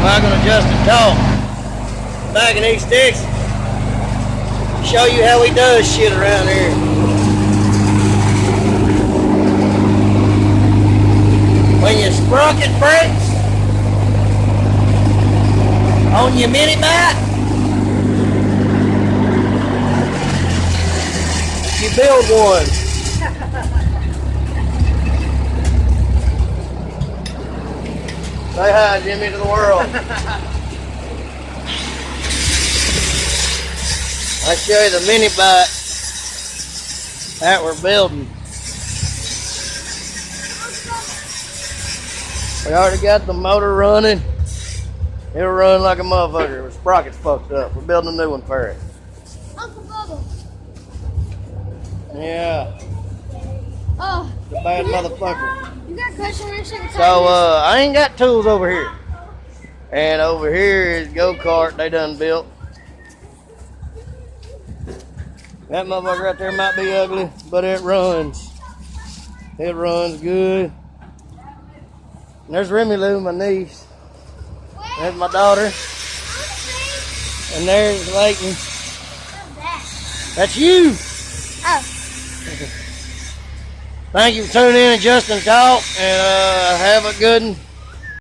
Michael and Justin talk back in East Texas. Show you how he does shit around here. When your sprocket breaks on your mini bike, you build one. Say hi, Jimmy, to the world. I'll show you the mini bike that we're building. We already got the motor running. It'll run like a motherfucker. The sprocket's fucked up. We're building a new one for it. Uncle Bubba. Yeah. Oh. The bad motherfucker. You got cushion wrench and So I ain't got tools over here. And over here is go-kart they done built. That motherfucker right there might be ugly, but it runs. It runs good. And there's Remy Lou, my niece. There's my daughter. And there's Layton. That's you. Oh. Thank you for tuning in to Justin Talk, and have a good one.